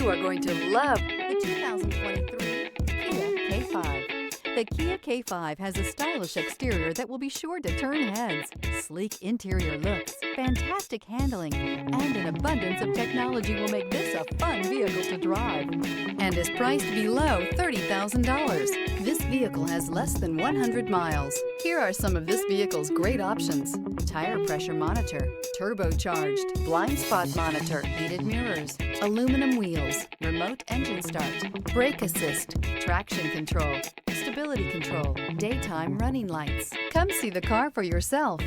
You are going to love the 2023 Kia K5. The Kia K5 has a stylish exterior that will be sure to turn heads, sleek interior looks, fantastic handling, and an abundance of technology will make this a fun vehicle to drive, and is priced below $30,000. This vehicle has less than 100 miles. Here are some of this vehicle's great options: tire pressure monitor, turbocharged, blind spot monitor, heated mirrors, aluminum wheels, remote engine start, brake assist, traction control, stability control, daytime running lights. Come see the car for yourself.